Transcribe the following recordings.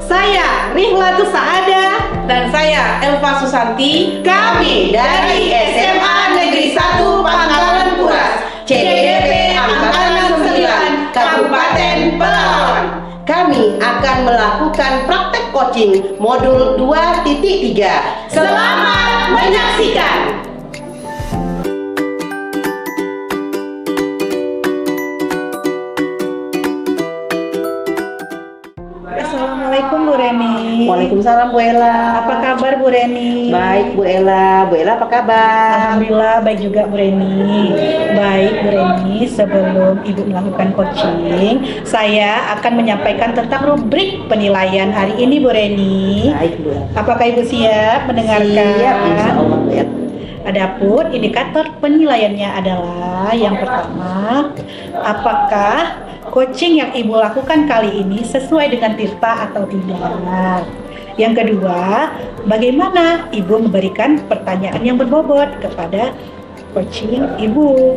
Saya Rihlatus Saada Dan saya Elva Susanti. Kami dari SMA Negeri 1 Pangkalan Kuras, CDP Angkatan 9, Kabupaten Pelalawan. Kami akan melakukan praktek coaching modul 2.3. Selamat menyaksikan. Assalamualaikum Bu Reni. Waalaikumsalam Bu Ella. Apa kabar Bu Reni? Baik Bu Ella. Bu Ella apa kabar? Alhamdulillah baik juga Bu Reni. Baik Bu Reni, sebelum Ibu melakukan coaching, saya akan menyampaikan tentang rubrik penilaian hari ini Bu Reni. Baik Bu Ella. Apakah Ibu siap mendengarkan? Siap, insya Allah Bu Ella. Adapun indikator penilaiannya adalah yang pertama, apakah coaching yang Ibu lakukan kali ini sesuai dengan Tirta atau tidak. Yang kedua, bagaimana Ibu memberikan pertanyaan yang berbobot kepada coaching Ibu.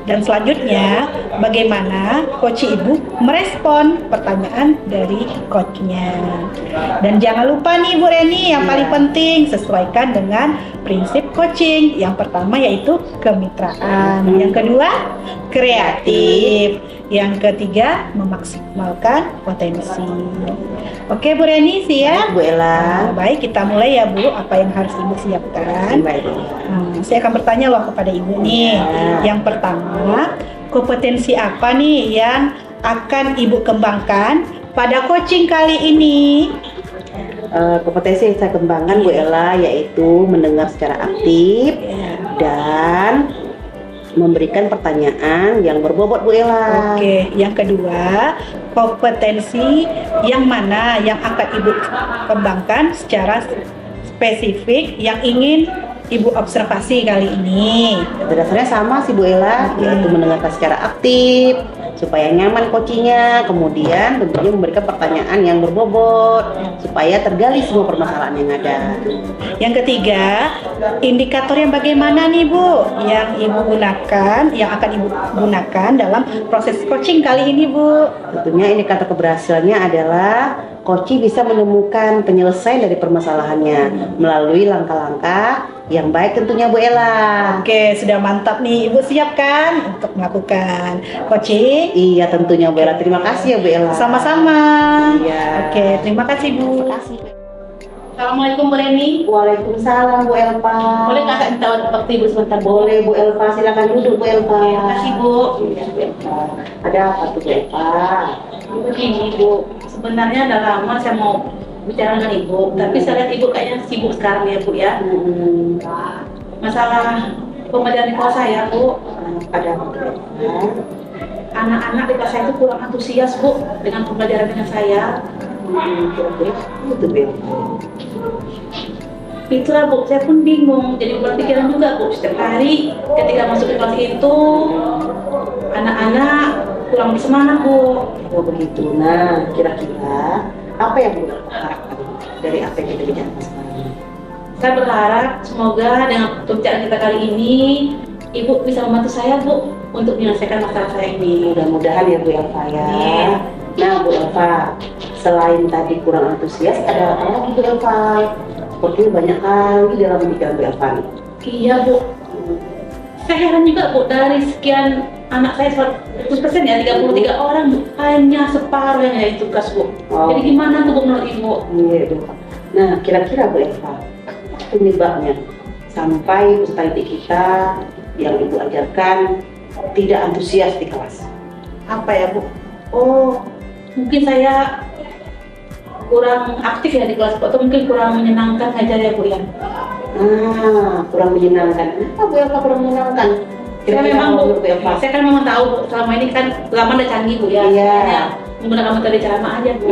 Dan selanjutnya, bagaimana coach Ibu merespon pertanyaan dari coachnya. Dan jangan lupa nih Bu Reni, yang paling penting sesuaikan dengan prinsip coaching. Yang pertama yaitu kemitraan, yang kedua kreatif, yang ketiga memaksimalkan potensi. Oke Bu Reni, siap? Bu Ella. Baik, kita mulai ya Bu, apa yang harus Ibu siapkan. Baik. Saya akan bertanya loh kepada Ibu nih. Yang pertama, kompetensi apa nih yang akan Ibu kembangkan pada coaching kali ini? Kompetensi yang saya kembangkan Bu Ella yaitu mendengar secara aktif dan memberikan pertanyaan yang berbobot Bu Ella. Oke, yang kedua, kompetensi yang mana yang akan Ibu kembangkan secara spesifik yang ingin Ibu observasi kali ini? Pada dasarnya sama sih Bu Ella, yaitu mendengarkan secara aktif supaya nyaman coachingnya, kemudian tentunya memberikan pertanyaan yang berbobot supaya tergali semua permasalahan yang ada. Yang ketiga, indikator yang bagaimana nih Bu yang Ibu gunakan, yang akan Ibu gunakan dalam proses coaching kali ini Bu? Tentunya indikator keberhasilannya adalah coaching bisa menemukan penyelesaian dari permasalahannya melalui langkah-langkah yang baik tentunya Bu Ella. Oke, sudah mantap nih. Ibu siap kan untuk melakukan coaching? Iya tentunya Bu Ella. Terima kasih ya Bu Ella. Sama-sama. Iya. Oke, terima kasih Bu. Terima kasih. Assalamualaikum Bu Reni. Waalaikumsalam Bu Elva. Boleh kakak minta waktu Ibu sebentar Bu? Boleh Bu Elva, silakan duduk Bu Elva. Terima kasih Bu. Iya Bu Elva. Ada apa tuh Bu Elva? Begini Bu, sebenarnya udah lama saya mau bicara dengan Ibu, tapi saya lihat Ibu kayaknya sibuk sekarang ya Bu ya. Masalah pembelajaran di kelas saya Bu, Ada apa Bu Elva? anak-anak di kelas saya itu kurang antusias Bu dengan pembelajaran dengan saya. Kira-kira itu Bu Elva. Itulah Bu, saya pun bingung, jadi berpikiran juga Bu, setiap hari ketika masuk ke kelas itu anak-anak kurang bersemangat Bu. Oh begitu. Nah, kira-kira apa yang Bu Elva harapkan dari apa yang kita bicarakan sekarang? Saya berharap semoga dengan pembicaraan kita kali ini Ibu bisa membantu saya Bu untuk menyelesaikan masalah saya ini. Mudah-mudahan ya Bu Elva ya. Amin. Nah Bu Elva, selain tadi kurang antusias, ada apa lagi Bu Elva? Seperti banyak kali dalam pikiran Bu Elva nih. Iya Bu, saya heran juga Bu, dari sekian anak saya 100% ya, 33 orang Bu, hanya separuh yang ada tugas Bu. Oh. Jadi gimana tuh Bu menurut Ibu? Iya Bu. Nah kira-kira Bu Elva, penyebabnya sampai peserta didik kita yang Ibu ajarkan tidak antusias di kelas. Apa ya Bu? Oh, mungkin saya kurang aktif ya di kelas Bu, atau mungkin kurang menyenangkan ngajar ya Bu ya. Kurang menyenangkan. Kenapa Bu Elva kurang menyenangkan? Saya memang Bu, menurut Bu Elva? saya kan memang tahu Bu, selama ini kan zaman udah canggih Bu ya. Iya. Hanya menggunakan metode ceramah aja Bu.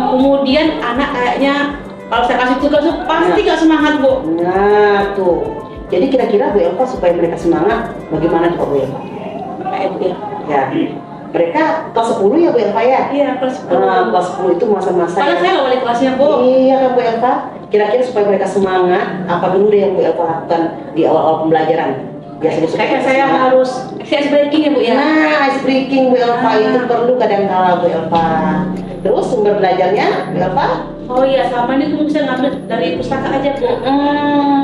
Kemudian anak kayaknya kalau saya kasih tugas tuh pasti gak semangat Bu. Nah tuh. Jadi kira-kira Bu Elva supaya mereka semangat, bagaimana tuh Bu Elva? Kayak Bu ya. Ya, mereka kelas 10 ya Bu Elva ya? Iya, kelas 10. Kelas 10 itu masa-masa Padahal saya nggak wali kelasnya Bu. Iya kan Bu Elva? Kira-kira supaya mereka semangat, apa dulu deh yang Bu Elva lakukan di awal-awal pembelajaran? Biasanya supaya Kayaknya saya semangat. harus ice breaking ya Bu ya. Nah, ice breaking Bu Elva itu perlu kadang-kala Bu Elva. Terus sumber belajarnya berapa? Oh iya, selama ini tuh bisa ngambil dari pustaka aja Bu.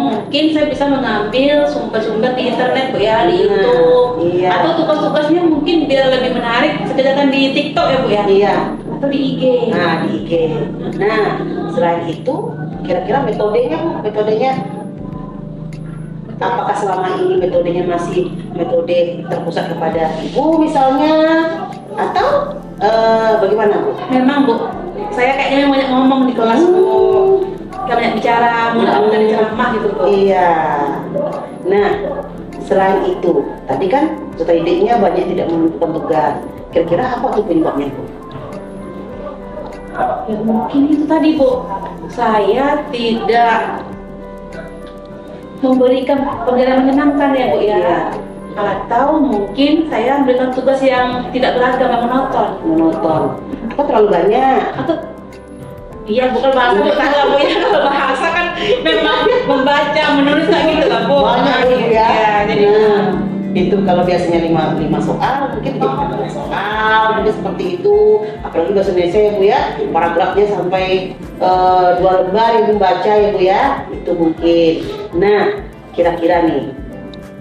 Mungkin saya bisa mengambil sumber-sumber di internet Bu ya, di YouTube. Iya. Atau tugas-tugasnya mungkin biar lebih menarik, sekedar di TikTok ya Bu ya. Iya. Atau di IG. Nah, di IG. Nah, selain itu, kira-kira metodenya Bu, metodenya apakah selama ini metodenya masih metode terpusat kepada ibu misalnya, atau bagaimana Bu? Memang Bu, saya kayaknya banyak ngomong di kelas Bu. Gak banyak bicara, mudah dari ceramah gitu Bu. Iya. Nah, selain itu, tadi kan serta idenya banyak tidak menentukan tugas. Kira-kira apa tuh penyebabnya Bu? Ya, mungkin itu tadi Bu, saya tidak memberikan pembelajaran menyenangkan ya Bu ya. Iya. Atau mungkin saya memberikan tugas yang tidak beragam, yang monoton. Monoton. Atau terlalu banyak? Atau iya, bukan bahasa bukan lah Bu ya. Kalau bahasa kan memang membaca, menulis kayak gitu lah Bu. Banyak Bu ya. Ya, jadi Nah, itu kalau biasanya 5 soal, mungkin jadi 5 soal, mungkin seperti itu. Apalagi bahasa Indonesia ya Bu ya, paragrafnya sampai 2 lembar yang membaca ya Bu ya, itu mungkin. Nah, kira-kira nih,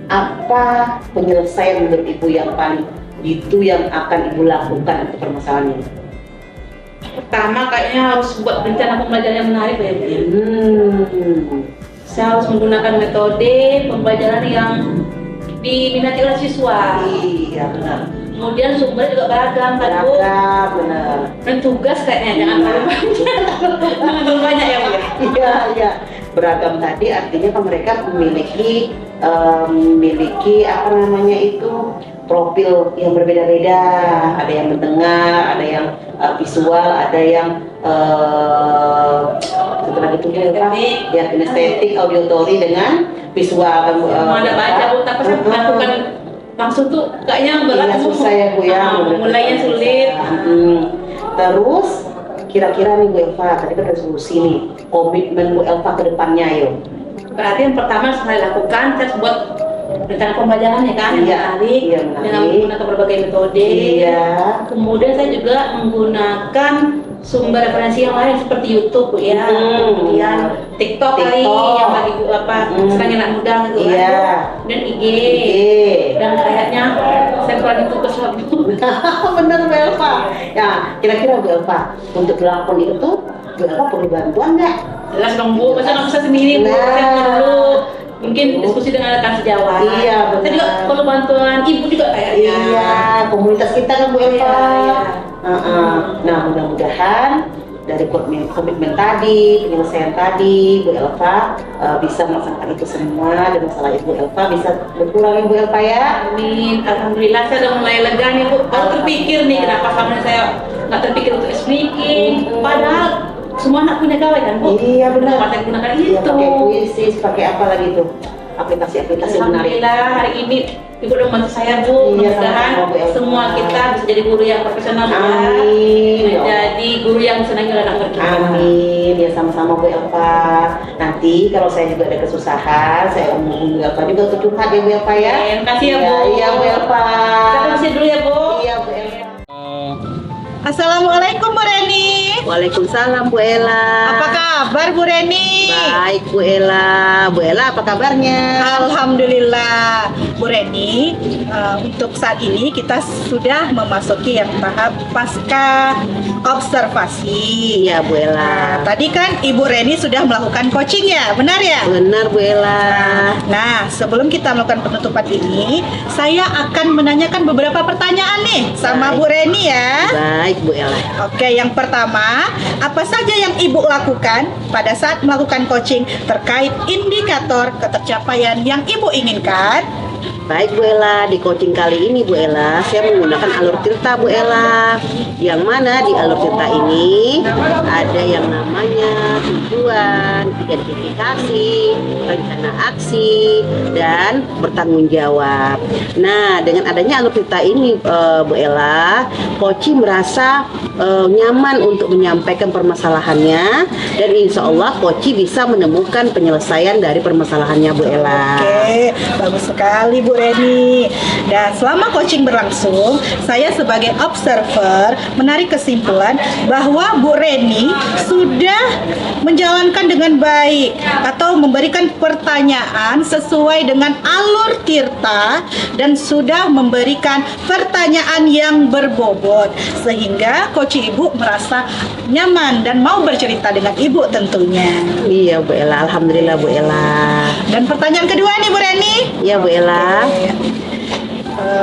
apa penyelesaian menurut Ibu yang paling itu yang akan Ibu lakukan untuk permasalahannya? pertama kayaknya harus buat rencana pembelajaran yang menarik ya Bu ya. Saya harus menggunakan metode pembelajaran yang diminati oleh siswa. Iya benar. Kemudian sumbernya juga beragam kan Bu. Beragam, benar. Dan tugas kayaknya jangan terlalu banyak. Jangan terlalu banyak ya Bu. Iya, iya. Beragam tadi artinya kan mereka memiliki apa namanya itu profil yang berbeda-beda. Ada yang mendengar, ada yang visual, ada yang setelah itu juga ya kinestetik, auditory dengan visual. Mau ada baca Bu, tapi saya melakukan langsung tuh kayaknya berat. Iya, susah ya Bu ya. Mulainya sulit. Terus kira-kira nih Bu Elva, tadi kan resolusi nih, komitmen Bu Elva ke depannya yuk. Berarti yang pertama yang saya lakukan, saya harus buat rencana pembelajarannya kan, yang Iya, menarik, iya, dengan menarik. menggunakan berbagai metode. Iya. Kemudian saya juga menggunakan sumber referensi yang lain seperti YouTube Bu ya, kemudian TikTok kali TikTok. yang lagi senang anak muda gitu kan, Iya. dan IG. Oke. Dan kayaknya saya kurang tugas lah Bu. Bener Bu Elva. Ya, kira-kira Bu Elva, untuk melakukan itu Bu Elva perlu bantuan nggak? Jelas dong Bu, masa nggak bisa sendiri Bu, saya perlu mungkin diskusi dengan rekan sejawat. Iya, benar. Saya juga perlu bantuan ibu juga kayaknya. Iya, komunitas kita kan Bu Elva. Iya. Nah, mudah-mudahan dari komitmen tadi, penyelesaian tadi, Bu Elva bisa melaksanakan itu semua dan masalah Ibu Elva bisa berkurang Ibu Elva ya. Amin, alhamdulillah saya udah mulai lega nih Bu. Baru terpikir nih kenapa selama ini saya nggak terpikir untuk speaking. Padahal semua anak punya gawai kan Bu. Iya benar. Kenapa saya gunakan Iya, itu? pakai kuisis, pakai apa lagi tuh? Aplikasi-aplikasi menarik. Alhamdulillah hari ini Ibu udah membantu saya Bu. Iya, Mudah-mudahan sama-sama, Bu Elva. semua kita bisa jadi guru yang profesional Bu ya. Amin. Ya Allah. Jadi guru yang senang oleh anak kita. Amin, ya sama-sama Bu Elva. Nanti kalau saya juga ada kesusahan, saya omongin Bu Elva juga untuk curhat ya Bu Elva ya. Terima kasih ya Bu. Iya Bu Elva. Saya permisi dulu ya Bu. Iya Bu Elva. Assalamualaikum Bu Reni. Waalaikumsalam Bu Ella. Apa kabar Bu Reni? Baik Bu Ella. Bu Ella apa kabarnya? Alhamdulillah Bu Reni, untuk saat ini kita sudah memasuki yang tahap pasca observasi. Iya Bu Ella. Tadi kan Ibu Reni sudah melakukan coaching ya, benar ya? Benar Bu Ella. Nah, sebelum kita melakukan penutupan ini, saya akan menanyakan beberapa pertanyaan nih sama Baik. Bu Reni ya. Baik Bu Ella. Oke, yang pertama, apa saja yang Ibu lakukan pada saat melakukan coaching terkait indikator ketercapaian yang Ibu inginkan? Baik Bu Ella, di coaching kali ini Bu Ella, saya menggunakan alur tirta Bu Ella. Yang mana di alur tirta ini ada yang namanya tujuan, identifikasi, rencana aksi, dan bertanggung jawab. Nah, dengan adanya alur tirta ini Bu Ella, coaching merasa nyaman untuk menyampaikan permasalahannya, dan insya Allah Koci bisa menemukan penyelesaian dari permasalahannya Bu Ella. Oke, bagus sekali Bu Reni. Dan selama coaching berlangsung, saya sebagai observer menarik kesimpulan bahwa Bu Reni sudah menjalankan dengan baik atau memberikan pertanyaan sesuai dengan alur Tirta dan sudah memberikan pertanyaan yang berbobot sehingga coach Ibu merasa nyaman dan mau bercerita dengan Ibu tentunya. Iya Bu Ella, alhamdulillah Bu Ella. Dan pertanyaan kedua nih Bu Reni. Iya Bu Ella.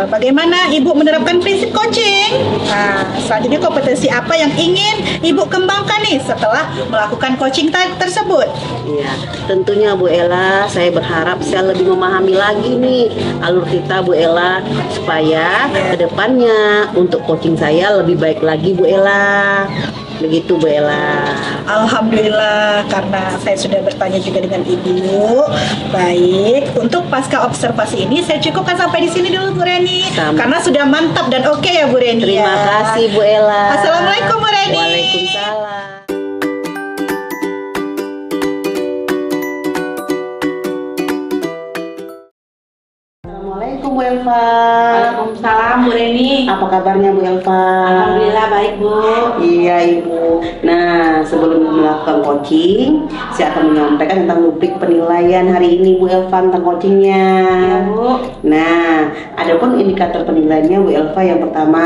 Bagaimana Ibu menerapkan prinsip coaching? Nah, selanjutnya kompetensi apa yang ingin Ibu kembangkan nih setelah melakukan coaching tersebut? Iya, tentunya Bu Ella, saya berharap saya lebih memahami lagi nih alur Tirta Bu Ella, supaya kedepannya untuk coaching saya lebih baik lagi Bu Ella. Begitu Bu Ella. Alhamdulillah, karena saya sudah bertanya juga dengan Ibu. Baik, untuk pasca observasi ini saya cukupkan sampai di sini dulu Bu Reni. Karena sudah mantap dan oke ya Bu Reni. Terima kasih Bu Ella. Assalamualaikum Bu Reni. Waalaikumsalam. Assalamualaikum Bu Elva. Waalaikumsalam Bu Reni. Apa kabarnya Bu Elva? Alhamdulillah baik Bu. Iya Ibu. Nah, sebelum melakukan coaching, saya akan menyampaikan tentang rubrik penilaian hari ini Bu Elva tentang coachingnya. Ya Bu. Nah, adapun indikator penilaiannya Bu Elva, yang pertama,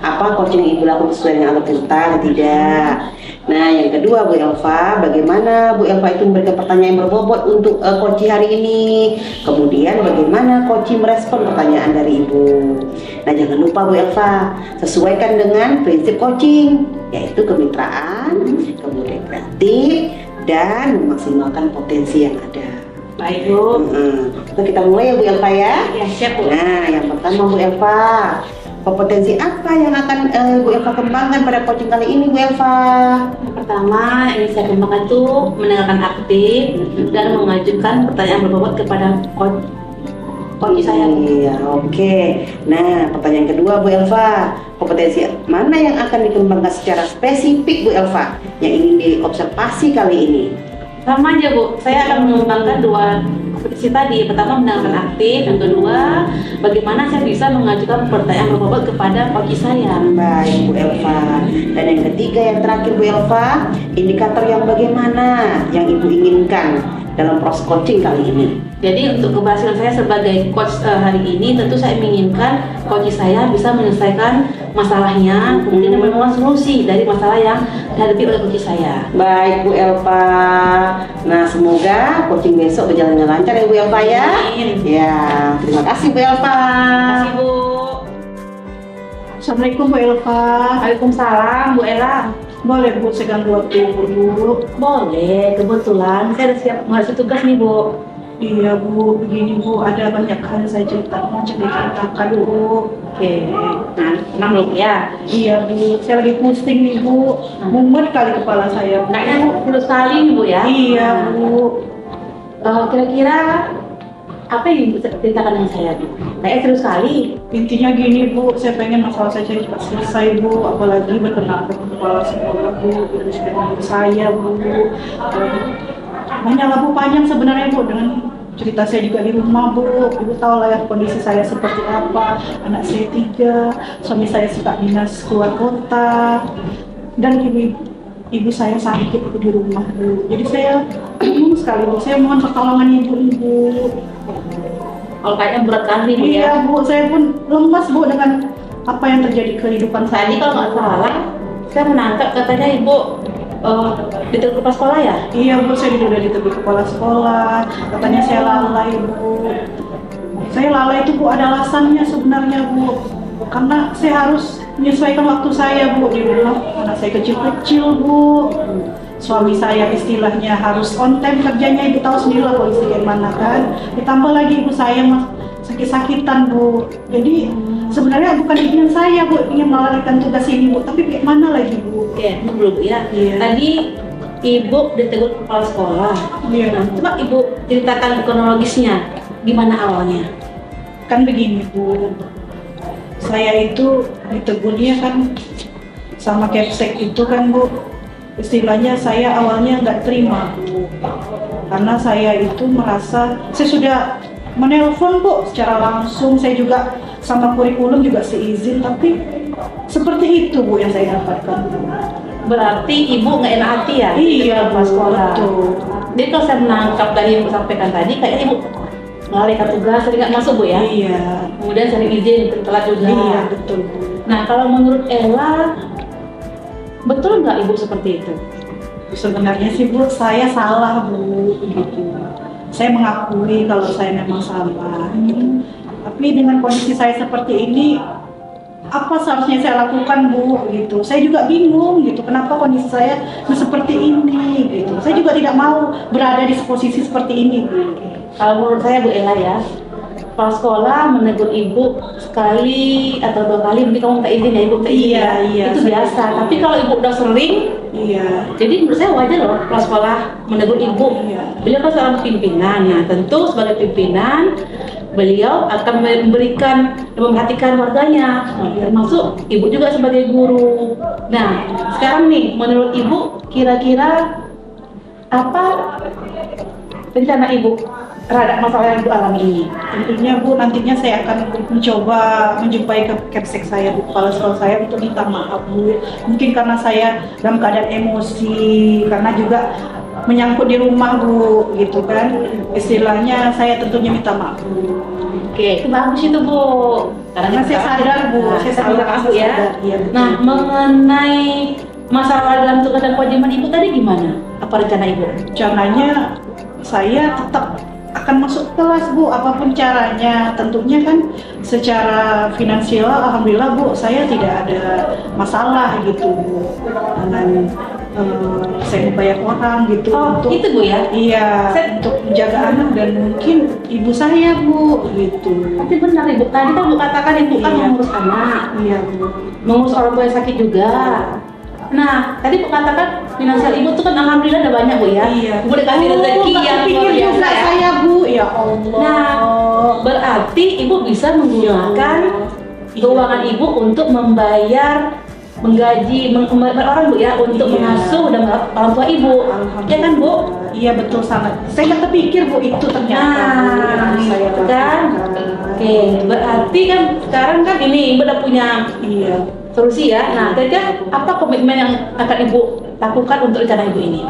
apa coaching Ibu lakukan sesuai dengan alur Tirta atau tidak? Nah, yang kedua Bu Elva, bagaimana Bu Elva itu memberikan pertanyaan yang berbobot untuk coaching hari ini? Kemudian bagaimana coaching merespon pertanyaan dari Ibu? Nah, jangan lupa Bu Elva, sesuaikan dengan prinsip coaching, yaitu kemitraan, kemudian kreatif, dan memaksimalkan potensi yang ada. Baik Bu. Nah, kita mulai ya Bu Elva ya. Ya siap Bu. Nah, yang pertama Bu Elva, kompetensi apa yang akan Bu Elva kembangkan pada coaching kali ini Bu Elva? Yang pertama yang saya kembangkan itu mendengarkan aktif dan mengajukan pertanyaan berbobot kepada coach saya. Iya, oke. Nah, pertanyaan kedua Bu Elva, kompetensi mana yang akan dikembangkan secara spesifik Bu Elva yang ingin diobservasi kali ini? Sama aja Bu, saya akan mengembangkan dua kompetensi tadi. Pertama mendengarkan aktif, yang kedua bagaimana saya bisa mengajukan pertanyaan berbobot kepada coach saya. Baik Bu Elva. Dan yang ketiga, yang terakhir Bu Elva, indikator yang bagaimana yang Ibu inginkan dalam proses coaching kali ini? Jadi untuk keberhasilan saya sebagai coach hari ini, tentu saya menginginkan coach saya bisa menyelesaikan masalahnya, kemudian menemukan solusi dari masalah yang dihadapi oleh coach saya. Baik Bu Elva. Nah, semoga coaching besok berjalan dengan lancar ya Bu Elva ya. Amin. Ya, terima kasih Bu Elva. Terima kasih Bu. Assalamualaikum Bu Elva. Waalaikumsalam Bu Ella. Boleh Bu saya ganggu waktu Ibu dulu? Boleh, kebetulan saya udah siap menghadapi tugas nih Bu. Iya Bu, begini Bu, ada banyak hal saya mau ceritakan Bu. Oke, nah tenang dulu ya. Iya Bu, saya lagi pusing nih Bu, mumet kali kepala saya Bu. Kayaknya perlu sekali nih Bu ya. Iya Bu. Kira-kira apa yang bisa ceritakan dengan saya Bu? Kayaknya seru sekali. Intinya gini Bu, saya pengen masalah saya cepat selesai Bu, apalagi berkenaan dengan kepala sekolah Bu, terus dengan saya Bu. Banyak lah Bu, panjang sebenarnya Bu, dengan cerita saya juga di rumah Bu. Ibu tahu lah ya kondisi saya seperti apa. Anak saya 3, suami saya suka dinas keluar kota, dan ibu saya sakit di rumah Bu. Jadi saya bingung sekali Bu, saya mohon pertolongan ibu-ibu. Kalau kayaknya berat kali Bu ya. Iya Bu, saya pun lemas Bu dengan apa yang terjadi kehidupan saya. Tadi kalau nggak salah, saya menangkap katanya Ibu ditegur kepala sekolah ya? Iya Bu, saya udah ditegur kepala sekolah. Katanya saya lalai Bu. Saya lalai itu Bu, ada alasannya sebenarnya Bu. Karena saya harus menyesuaikan waktu saya Bu. Di rumah anak saya kecil-kecil Bu. Suami saya istilahnya harus on time kerjanya, Ibu tahu sendiri lah kondisi gimana kan. Ditambah lagi Ibu saya sakit-sakitan Bu. Jadi sebenarnya bukan ingin saya Bu, ingin melalaikan tugas ini Bu, tapi gimana lagi Bu? Oke, dulu Bu ya. Iya. Tadi Ibu ditegur kepala sekolah. Iya. Nah, coba Ibu ceritakan kronologisnya, gimana awalnya? Kan begini Bu, saya itu ditegurnya kan sama Kepsek itu kan Bu, istilahnya saya awalnya nggak terima Bu, karena saya itu merasa saya sudah menelpon Bu secara langsung, saya juga sama kurikulum juga seizin, tapi seperti itu Bu yang saya dapatkan. Berarti ibu nggak enak hati ya? Iya pas Bu, sekolah. betul. Jadi kalau saya menangkap dari yang ibu sampaikan tadi, kayaknya ibu ngalihkan tugas, sering nggak masuk Bu ya? Iya, Kemudian sering izin, telat juga. iya betul Bu. Nah kalau menurut Ella, betul nggak ibu seperti itu? Sebenarnya sih Bu, saya salah Bu, gitu. Saya mengakui kalau saya memang salah, gitu. Tapi dengan kondisi saya seperti ini, apa seharusnya saya lakukan Bu, gitu. Saya juga bingung, gitu. Kenapa kondisi saya seperti ini, gitu. Saya juga tidak mau berada di posisi seperti ini Bu. Kalau menurut saya Bu Ella ya, kalau sekolah menegur ibu sekali atau 2 kali, mungkin kamu minta izin ya ibu, minta izin Iya, ya. iya, Itu saya biasa. tahu. Tapi kalau ibu udah sering, Iya, jadi menurut saya wajar loh kalau sekolah menegur ibu. Iya. Beliau kan seorang pimpinan, nah tentu sebagai pimpinan beliau akan memberikan dan memperhatikan warganya, termasuk ibu juga sebagai guru. Nah sekarang nih menurut ibu kira-kira apa rencana ibu terhadap masalah yang ibu alami ini? tentunya Bu, nantinya saya akan mencoba menjumpai ke Kepsek saya Bu, kepala sekolah saya, untuk minta maaf Bu. Mungkin karena saya dalam keadaan emosi, karena juga menyangkut di rumah Bu, gitu kan. Istilahnya saya tentunya minta maaf Bu. Oke, itu bagus itu Bu. Karena saya sadar Bu, Nah, saya sadar sadar aku ya. Iya, betul. Nah, mengenai masalah dalam tugas dan kewajiban ibu tadi gimana? Apa rencana ibu? Rencananya saya tetap akan masuk kelas Bu, apapun caranya. Tentunya kan secara finansial alhamdulillah Bu, saya tidak ada masalah gitu Bu, dengan saya membayar orang gitu untuk itu Bu ya? iya, untuk menjaga anak dan mungkin ibu saya Bu, gitu. Tapi benar ibu, tadi kan ibu katakan ibu kan Iya. mengurus anak, Iya Bu. mengurus orang tua yang sakit juga. Nah, tadi ibu katakan finansial ibu tuh kan alhamdulillah udah banyak Bu ya? Iya. Ibu dikasih rezeki nggak yang kepikir luar biasa juga ya? saya Bu, ya Allah. Nah, berarti ibu bisa menggunakan keuangan ibu untuk membayar, menggaji, membayar orang Bu ya, untuk Iya. mengasuh dan merawat orang tua ibu. Ya kan Bu? Iya betul sangat. Saya nggak kepikir Bu itu ternyata Bu, yang Nah, saya itu kan. lakukan. Oke, berarti kan sekarang kan ini ibu udah punya Iya. solusi ya. Nah, kira-kira apa komitmen yang akan ibu lakukan untuk rencana ibu ini?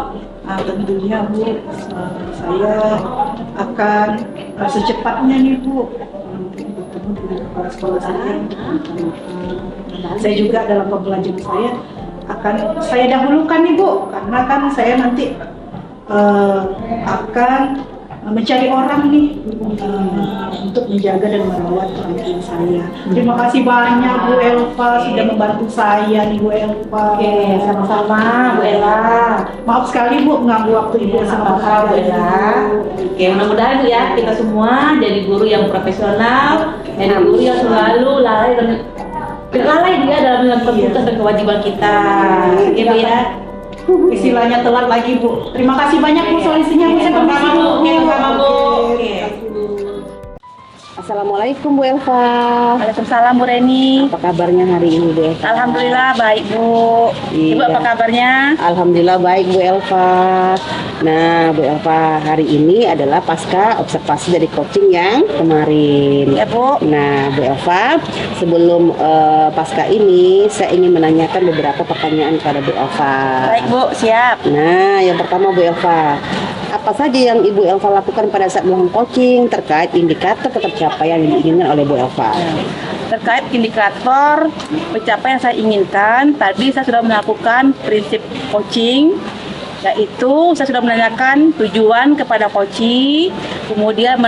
Nah, tentunya Bu, saya akan secepatnya nih Bu bertemu dengan kepala sekolah saya untuk minta maaf. Saya juga dalam pembelajaran saya akan saya dahulukan nih Bu, karena kan saya nanti akan mencari orang nih untuk menjaga dan merawat orang tua saya. Terima kasih banyak Bu Elva sudah membantu saya nih Bu Elva. Oke, sama-sama Bu Ella. Maaf sekali Bu mengganggu waktu Ibu sama Sama-sama Bu Ella. Oke, mudah-mudahan Bu ya kita semua jadi guru yang profesional, jadi guru yang selalu lalai dan tidak lalai dia dalam melakukan tugas dan kewajiban kita. Oke Bu ya. Istilahnya telat lagi Bu. Terima kasih banyak Bu solusinya Bu. Saya permisi Sama-sama, Bu. Bu. Sama-sama, Bu. Oke. Assalamualaikum Bu Elva. Waalaikumsalam Bu Reni. Apa kabarnya hari ini Bu Elva? Alhamdulillah baik Bu. Iya. Ibu apa kabarnya? Alhamdulillah baik Bu Elva. Nah Bu Elva, hari ini adalah pasca observasi dari coaching yang kemarin. Ya Bu. Nah Bu Elva, sebelum pasca ini saya ingin menanyakan beberapa pertanyaan kepada Bu Elva. Baik Bu, siap. Nah yang pertama Bu Elva, apa saja yang Ibu Elva lakukan pada saat melakukan coaching terkait indikator pencapaian yang diinginkan oleh Bu Elva? Terkait indikator pencapaian yang saya inginkan, tadi saya sudah melakukan prinsip coaching, yaitu saya sudah menanyakan tujuan kepada coaching, kemudian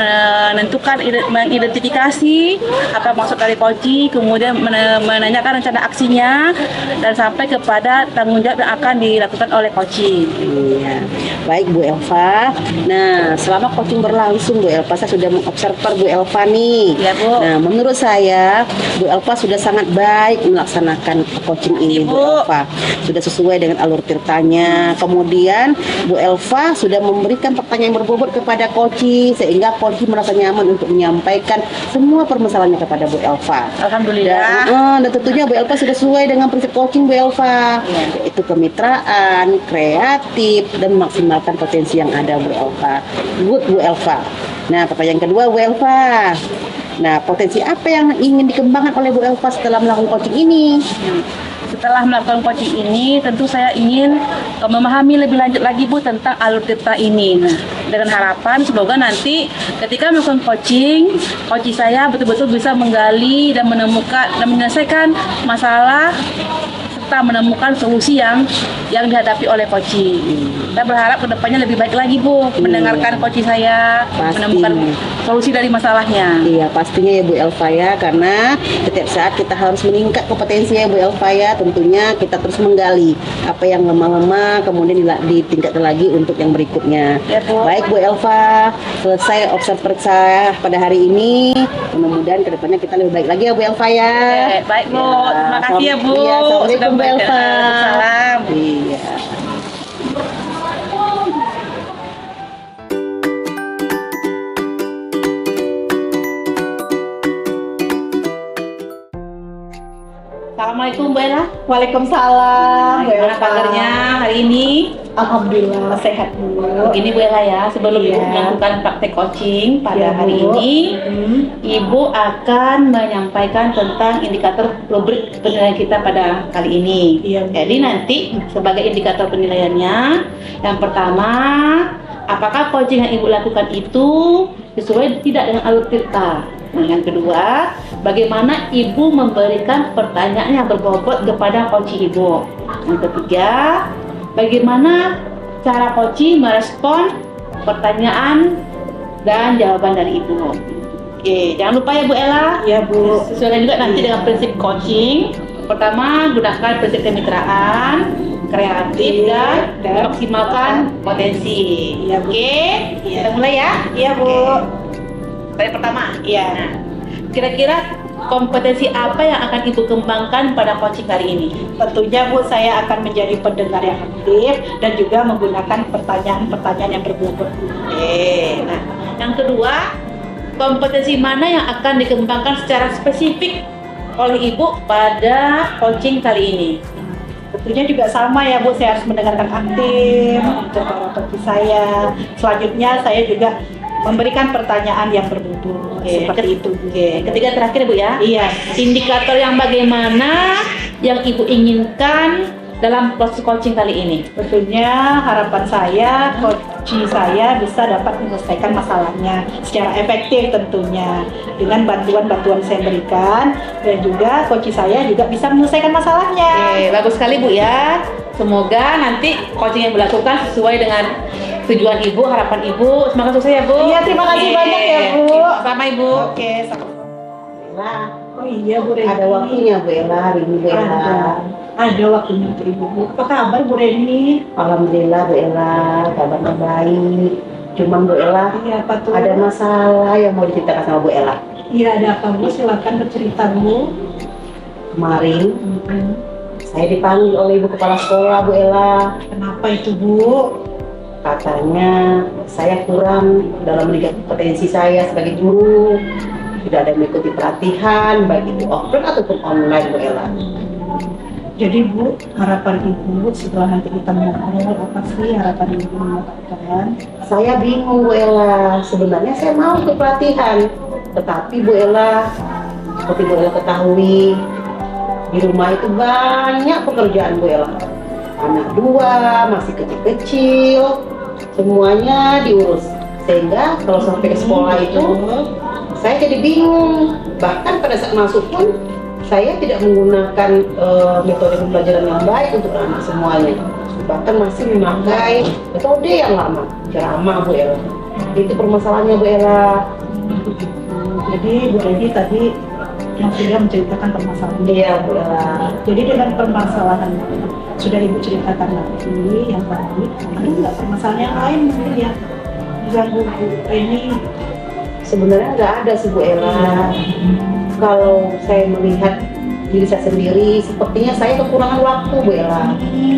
mengidentifikasi apa maksud dari coaching, kemudian menanyakan rencana aksinya, dan sampai kepada tanggung jawab yang akan dilakukan oleh coaching. Iya, baik Bu Elva. Nah, selama coaching berlangsung Bu Elva, saya sudah mengobserver Bu Elva nih. Ya, Bu. Nah, menurut saya Bu Elva sudah sangat baik melaksanakan coaching ini Bu Elva. Sudah sesuai dengan alur ceritanya. Kemudian Bu Elva sudah memberikan pertanyaan berbobot kepada coaching. ini sehingga coaching merasa nyaman untuk menyampaikan semua permasalahannya kepada Bu Elva. Alhamdulillah. Dan tentunya Bu Elva sudah sesuai dengan prinsip coaching Bu Elva, yaitu kemitraan, kreatif, dan maksimalkan potensi yang ada Bu Elva. Good Bu Elva. Nah, pertanyaan kedua Bu Elva. Nah, potensi apa yang ingin dikembangkan oleh Bu Elva setelah melakukan coaching ini? Setelah melakukan coaching ini, tentu saya ingin memahami lebih lanjut lagi Bu tentang alur tirta ini. Nah, dengan harapan semoga nanti ketika melakukan coaching saya betul-betul bisa menggali dan menemukan dan menyelesaikan masalah serta menemukan solusi yang dihadapi oleh coaching. Saya berharap kedepannya lebih baik lagi Bu, mendengarkan coaching saya, Pasti. menemukan solusi dari masalahnya. Iya, pastinya ya Bu Elva ya, karena setiap saat kita harus meningkat kompetensi ya Bu Elva ya. Tentunya kita terus menggali apa yang lemah-lemah, kemudian ditingkatkan lagi untuk yang berikutnya. Ya, Bu. Baik Bu Elva, selesai observer saya pada hari ini. Mudah-mudahan kedepannya kita lebih baik lagi ya Bu Elva ya. Oke, baik Bu, terima kasih ya Bu. Iya, assalamualaikum Bu Elva. Salam. Iya. Assalamualaikum Bu Ella. Waalaikumsalam. Bu Gimana Elva. kabarnya hari ini? Alhamdulillah sehat Bu. Begini Bu Ella ya, sebelum Iya. Ibu melakukan praktek coaching pada Iya, Bu. hari ini, Hmm. Ibu akan menyampaikan tentang indikator rubrik penilaian kita pada kali ini. Iya, Bu. Jadi nanti sebagai indikator penilaiannya, yang pertama, apakah coaching yang Ibu lakukan itu sesuai tidak dengan alur tirta? Nah, yang kedua, bagaimana Ibu memberikan pertanyaan yang berbobot kepada coaching Ibu? Yang ketiga, bagaimana cara coaching merespon pertanyaan dan jawaban dari Ibu? Oke, jangan lupa ya Bu Ella. Iya Bu. Sesuaikan juga nanti dengan prinsip coaching. Pertama, gunakan prinsip kemitraan, kreatif dan maksimalkan potensi. Iya, Bu. Oke, Iya. kita mulai ya. Iya Bu. Oke. Pertanyaan pertama. Iya. Nah, kira-kira kompetensi apa yang akan Ibu kembangkan pada coaching kali ini? Tentunya Bu, saya akan menjadi pendengar yang aktif dan juga menggunakan pertanyaan-pertanyaan yang berbobot. Oke. Nah, yang kedua, kompetensi mana yang akan dikembangkan secara spesifik oleh Ibu pada coaching kali ini? Tentunya juga sama ya Bu, saya harus mendengarkan aktif untuk para coach saya. Selanjutnya saya juga memberikan pertanyaan yang berbobot. Oke, Seperti itu Bu. Oke, ketiga terakhir Bu ya. Iya. Indikator yang bagaimana yang Ibu inginkan dalam proses coaching kali ini? Tentunya harapan saya coach saya bisa dapat menyelesaikan masalahnya secara efektif tentunya dengan bantuan-bantuan saya berikan, dan juga coach saya juga bisa menyelesaikan masalahnya. Oke, bagus sekali Bu ya. Semoga nanti coaching yang dilakukan sesuai dengan tujuan Ibu, harapan Ibu. Semoga sukses ya Bu. Iya, terima kasih Oke. banyak ya, Bu. Sama Ibu. Oke, Nah, oh iya Bu Reni. ada waktunya Bu Ella hari ini Bu Ella. Ada waktunya untuk Ibu. Apa kabar Bu Reni? Alhamdulillah Bu Ella, kabarnya baik. Cuman Bu Ella Iya, apa tuh? ada masalah yang mau diceritakan sama Bu Ella. Iya, ada apa Bu? Silakan bercerita Bu. Kemarin saya dipanggil oleh Ibu Kepala Sekolah Bu Ella. Kenapa itu Bu? Katanya saya kurang dalam meningkatkan potensi saya sebagai guru. Tidak ada mengikuti pelatihan, baik itu offline ataupun online Bu Ella. Jadi Bu, harapan Ibu setelah nanti kita ngobrol, apa sih harapan Ibu mengatakan? Saya bingung Bu Ella, sebenarnya saya mau ikut pelatihan, tetapi Bu Ella, seperti Bu Ella ketahui, di rumah itu banyak pekerjaan Bu Ella. Anak dua, masih kecil-kecil, semuanya diurus. Sehingga kalau sampai ke sekolah itu, saya jadi bingung. Bahkan pada saat masuk pun, saya tidak menggunakan metode pembelajaran yang baik untuk anak semuanya. Bahkan masih memakai metode yang lama, drama Bu Ella. Itu permasalahannya Bu Ella. Jadi Bu Reni tadi yang sudah menceritakan permasalahan. Iya Bu Ella. Jadi dengan permasalahan sudah Ibu ceritakan lagi yang tadi, ada nggak permasalahan yang lain mungkin ya diganggu Bu Reni? Sebenarnya nggak ada sih Bu Ella. Kalau saya melihat diri saya sendiri, sepertinya saya kekurangan waktu Bu Ella.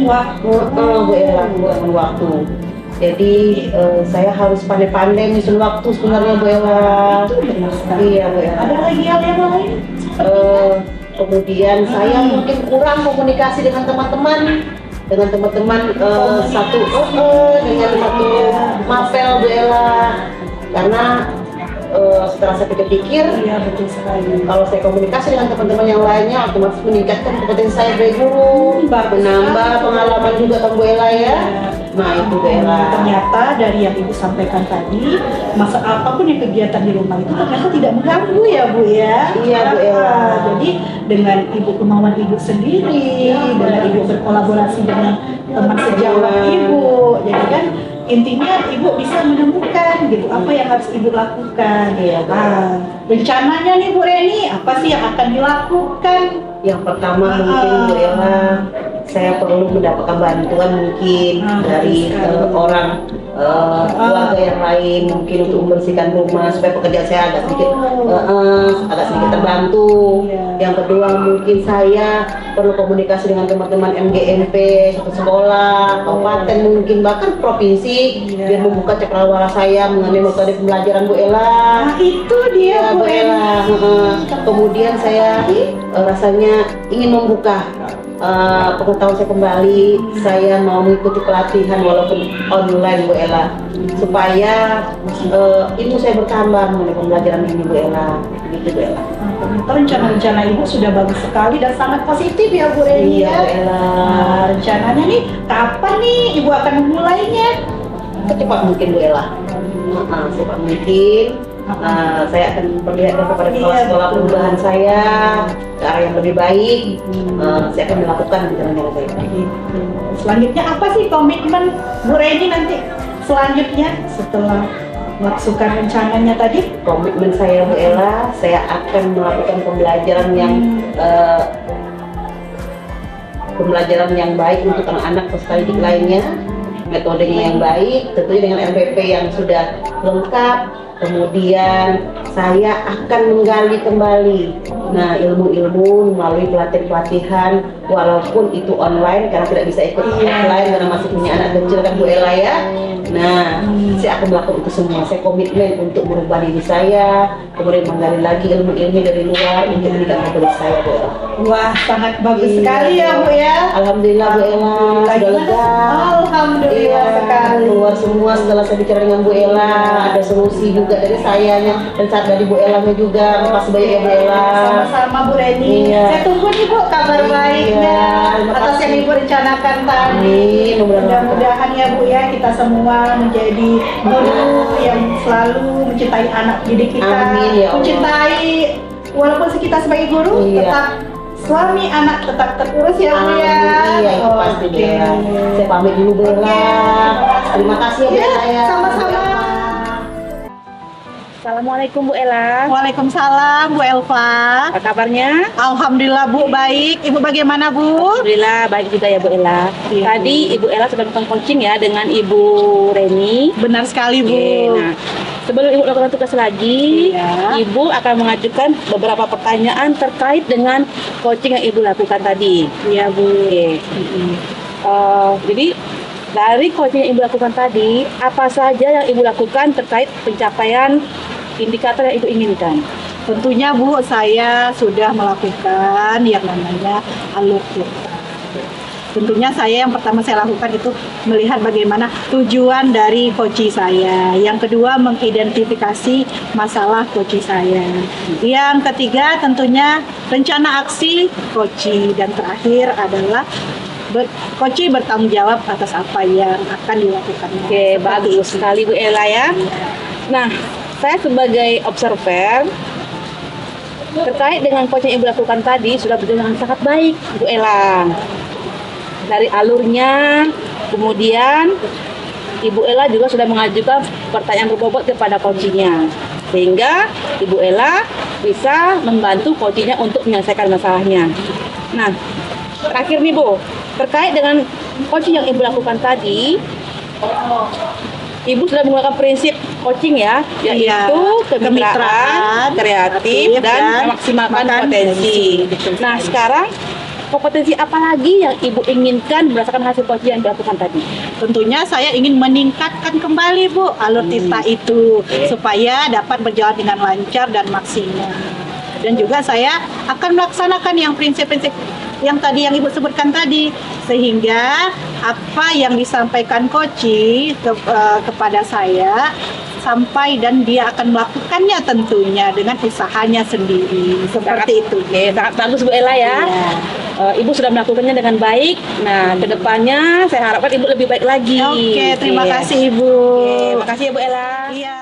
Waktu. Bu Ella, kekurangan waktu. Jadi saya harus pandai-pandai nyusun waktu sebenarnya Bu Ella. Iya Bu Ella. Ada lagi hal yang lain? Kemudian saya mungkin kurang komunikasi dengan teman-teman, dengan satu dengan satu mapel Bu Ella, karena setelah saya pikir-pikir, Iya, betul sekali. kalau saya komunikasi dengan teman-teman yang lainnya otomatis meningkatkan kompetensi saya sebagai guru, menambah pengalaman juga kan Bu Ella ya. Nah itu Bu Ella. Ternyata dari yang Ibu sampaikan tadi, masa apapun yang kegiatan di rumah itu ternyata tidak mengganggu ya Bu ya. Iya, Bu Ella. Jadi dengan Ibu kemauan Ibu sendiri, dengan Ibu berkolaborasi dengan teman sejawat Ibu, jadi kan intinya Ibu bisa menemukan gitu apa yang harus Ibu lakukan. Iya, Bu. Rencananya nih Bu Reni, apa sih yang akan dilakukan? Yang pertama mungkin Bu Ella, saya perlu mendapatkan bantuan mungkin dari orang keluarga yang lain, mungkin untuk membersihkan rumah supaya pekerjaan saya agak sedikit terbantu. Iya. Yang kedua mungkin saya perlu komunikasi dengan teman-teman MGMP satu sekolah, kabupaten mungkin bahkan provinsi, Iya. biar membuka cakrawala saya mengenai metode pembelajaran Bu Ella. Nah itu dia Ya, Bu Bu Reni. Ella. Kemudian saya rasanya ingin membuka pengetahuan saya kembali. Saya mau mengikuti pelatihan walaupun online Bu Ella, supaya ilmu saya bertambah mengenai pembelajaran ini Bu Ella. Gitu Bu Ella. Ternyata rencana-rencana Ibu sudah bagus sekali dan sangat positif ya Bu Reni Iya ya. Bu Ella. Nah, rencananya nih kapan nih Ibu akan memulainya? Secepat mungkin Bu Ella. Secepat mungkin. Saya akan perlihatkan kepada sekolah-sekolah perubahan saya ke arah yang lebih baik. Saya akan melakukan rencana saya. Gitu. Selanjutnya apa sih komitmen Bu Reni nanti selanjutnya setelah melaksanakan rencananya tadi? Komitmen saya Bu Ella, saya akan melakukan pembelajaran yang baik untuk anak-anak peserta didik lainnya, metodenya yang baik, tentunya dengan MPP yang sudah lengkap. Kemudian saya akan menggali kembali ilmu-ilmu melalui pelatihan-pelatihan, walaupun itu online karena tidak bisa ikut offline karena masih punya anak kecil kan Bu Ella ya. Nah, saya akan melakukan itu semua. Saya komitmen untuk merubah diri saya, kemudian menggali lagi ilmu-ilmu dari luar untuk meningkatkan kompetensi saya Bu Ella. Wah, sangat bagus Iya. sekali ya Bu ya. Alhamdulillah Bu Ella, sudah lega. Alhamdulillah Iya, sekali. keluar semua setelah saya bicara dengan Bu Ella, ada solusi juga dari sayanya dan saat dari Bu Ella juga. Makasih banyak ya Bu Ella. Sama-sama Bu Reni. Iya. Saya tunggu nih Bu kabar Iya, baiknya terima atas yang kasih. Ibu rencanakan tadi. Amin, Mudah-mudahan ya Bu ya kita semua menjadi guru yang selalu mencintai anak didik kita, Amin, ya Allah. mencintai walaupun kita sebagai guru Iya. tetap suami anak tetap terurus ya Bu ya. Iya, itu pasti Bu Ella. Saya pamit dulu Bu Ella. Terima kasih ya Bu Ya, Ella ya. sama-sama. Assalamualaikum Bu Ella. Waalaikumsalam Bu Elva. Apa kabarnya? Alhamdulillah Bu baik. Ibu bagaimana Bu? Alhamdulillah baik juga ya Bu Ella. Iya, Tadi Ibu Ella sudah melakukan coaching ya dengan Ibu Reni. Benar sekali Bu. Oke, nah sebelum Ibu lakukan tugas lagi, Iya. Ibu akan mengajukan beberapa pertanyaan terkait dengan coaching yang Ibu lakukan tadi. Iya Bu. Oke. Jadi dari coaching yang Ibu lakukan tadi, apa saja yang Ibu lakukan terkait pencapaian indikator yang Ibu inginkan? Tentunya Bu, saya sudah melakukan yang namanya alur tirta. Tentunya saya yang pertama saya lakukan itu melihat bagaimana tujuan dari coaching saya. Yang kedua mengidentifikasi masalah coaching saya. Yang ketiga tentunya rencana aksi coaching. Dan terakhir adalah coaching bertanggung jawab atas apa yang akan dilakukan. Oke, bagus sekali Bu Ella ya. Nah, saya sebagai observer terkait dengan coaching yang Ibu lakukan tadi sudah berjalan dengan sangat baik Bu Ella. Dari alurnya, kemudian Ibu Ella juga sudah mengajukan pertanyaan berbobot kepada coachingnya, sehingga Ibu Ella bisa membantu coachingnya untuk menyelesaikan masalahnya. Nah, terakhir nih Bu, terkait dengan coaching yang Ibu lakukan tadi, Ibu sudah menggunakan prinsip coaching ya, yaitu Iya, kemitraan, kreatif, dan memaksimalkan potensi. Nah, sekarang kompetensi apa lagi yang Ibu inginkan berdasarkan hasil coaching yang dilakukan tadi? Tentunya saya ingin meningkatkan kembali Bu alur Tirta itu supaya dapat berjalan dengan lancar dan maksimal. Dan juga saya akan melaksanakan yang prinsip-prinsip yang tadi yang Ibu sebutkan tadi, sehingga apa yang disampaikan coaching kepada saya sampai dan dia akan melakukannya tentunya dengan usahanya sendiri. Seperti itu. Oke, sangat bagus Bu Ella ya. Ya. Ibu sudah melakukannya dengan baik. Nah, kedepannya saya harapkan Ibu lebih baik lagi. Oke, terima Iya. kasih Ibu. Oke, makasih ya Bu Ella. Iya.